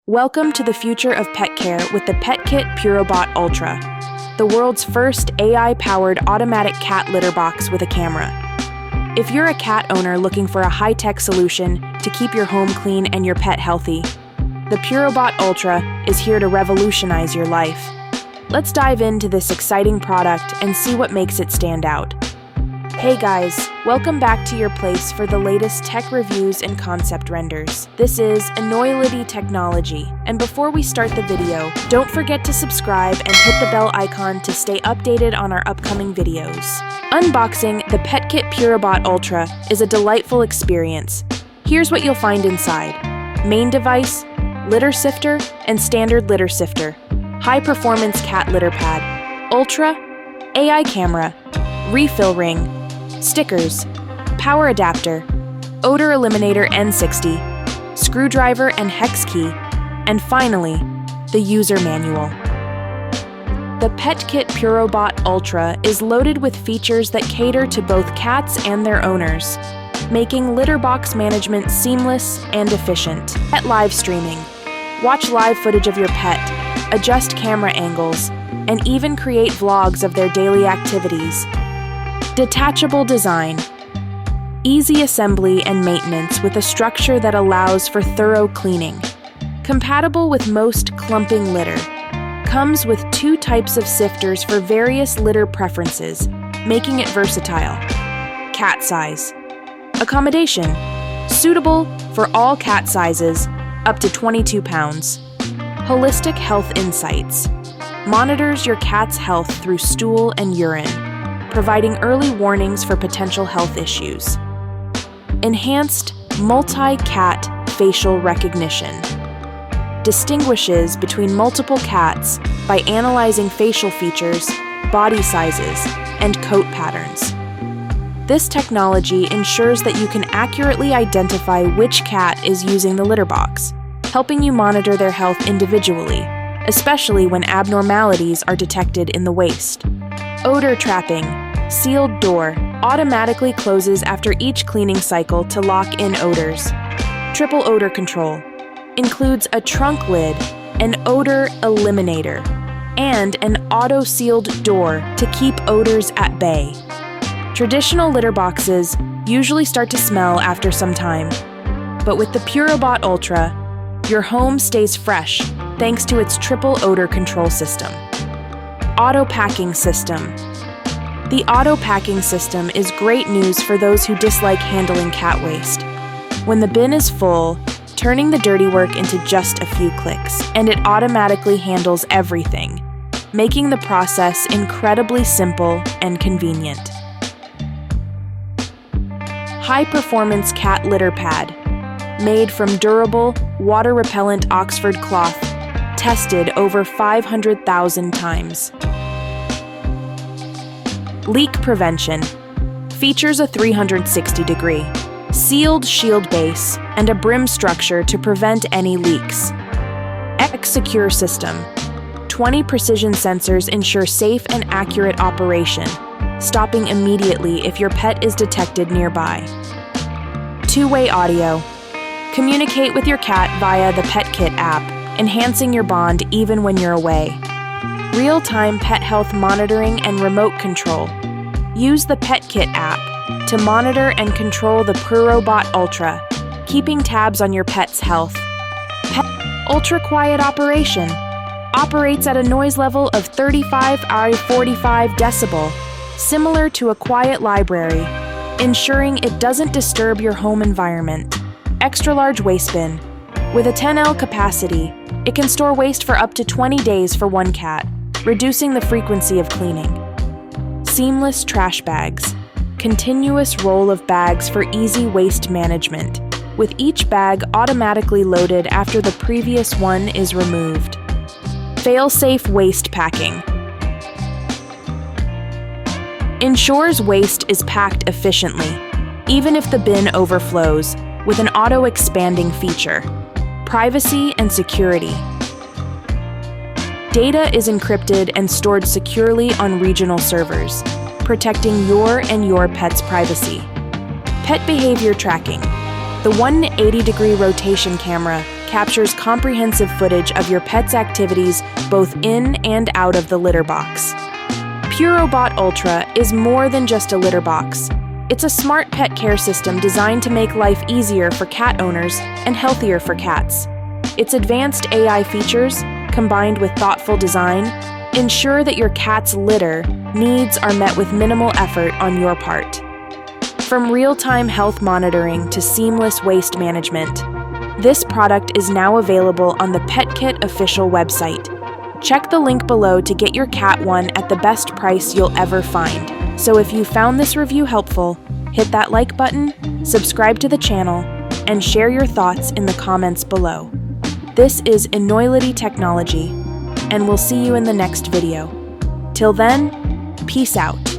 Welcome to the future of pet care with the PETKIT Purobot Ultra, the world's first AI-powered automatic cat litter box with a camera. If you're a cat owner looking for a high-tech solution to keep your home clean and your pet healthy, the Purobot Ultra is here to revolutionize your life. Let's dive into this exciting product and see what makes it stand out. Hey guys, welcome back to your place for the latest tech reviews and concept renders. This is Enoylity technology, and before we start the video, don't forget to subscribe and hit the bell icon to stay updated on our upcoming videos. Unboxing the PETKIT Purobot Ultra is a delightful experience. Here's what you'll find inside: main device, litter sifter, and standard litter sifter, high-performance cat litter pad, Ultra, AI camera, refill ring, stickers, power adapter, odor eliminator N60, screwdriver and hex key, and finally, the user manual. The PETKIT Purobot Ultra is loaded with features that cater to both cats and their owners, making litter box management seamless and efficient. Pet live streaming. Watch live footage of your pet, adjust camera angles, and even create vlogs of their daily activities. Detachable design. Easy assembly and maintenance with a structure that allows for thorough cleaning. Compatible with most clumping litter. Comes with 2 types of sifters for various litter preferences, making it versatile. Cat size. Accommodation. Suitable for all cat sizes, up to 22 pounds. Holistic health insights. Monitors your cat's health through stool and urine, providing early warnings for potential health issues. Enhanced multi-cat facial recognition. Distinguishes between multiple cats by analyzing facial features, body sizes, and coat patterns. This technology ensures that you can accurately identify which cat is using the litter box, helping you monitor their health individually, especially when abnormalities are detected in the waste. Odor trapping. Sealed door automatically closes after each cleaning cycle to lock in odors. Triple odor control includes a trunk lid, an odor eliminator, and an auto-sealed door to keep odors at bay. Traditional litter boxes usually start to smell after some time, but with the Purobot Ultra, your home stays fresh thanks to its triple odor control system. Auto packing system. The auto-packing system is great news for those who dislike handling cat waste. When the bin is full, turning the dirty work into just a few clicks, and it automatically handles everything, making the process incredibly simple and convenient. High-performance cat litter pad, made from durable, water-repellent Oxford cloth, tested over 500,000 times. Leak prevention. Features a 360-degree, sealed shield base, and a brim structure to prevent any leaks. X-Secure system. 20 precision sensors ensure safe and accurate operation, stopping immediately if your pet is detected nearby. Two-way audio. Communicate with your cat via the PETKIT app, enhancing your bond even when you're away. Real-time pet health monitoring and remote control. Use the PETKIT app to monitor and control the Purobot Ultra, keeping tabs on your pet's health. Ultra-quiet operation. Operates at a noise level of 35 to 45 decibel, similar to a quiet library, ensuring it doesn't disturb your home environment. Extra-large waste bin. With a 10L capacity, it can store waste for up to 20 days for one cat, reducing the frequency of cleaning. Seamless trash bags. Continuous roll of bags for easy waste management, with each bag automatically loaded after the previous one is removed. Fail-safe waste packing. Ensures waste is packed efficiently, even if the bin overflows, with an auto-expanding feature. Privacy and security. Data is encrypted and stored securely on regional servers, protecting your and your pet's privacy. Pet behavior tracking. The 180-degree rotation camera captures comprehensive footage of your pet's activities both in and out of the litter box. Purobot Ultra is more than just a litter box. It's a smart pet care system designed to make life easier for cat owners and healthier for cats. Its advanced AI features, combined with thoughtful design, ensure that your cat's litter needs are met with minimal effort on your part. From real-time health monitoring to seamless waste management, this product is now available on the PetKit official website. Check the link below to get your cat one at the best price you'll ever find. So if you found this review helpful, hit that like button, subscribe to the channel, and share your thoughts in the comments below. This is Enoylity Technology, and we'll see you in the next video. Till then, peace out.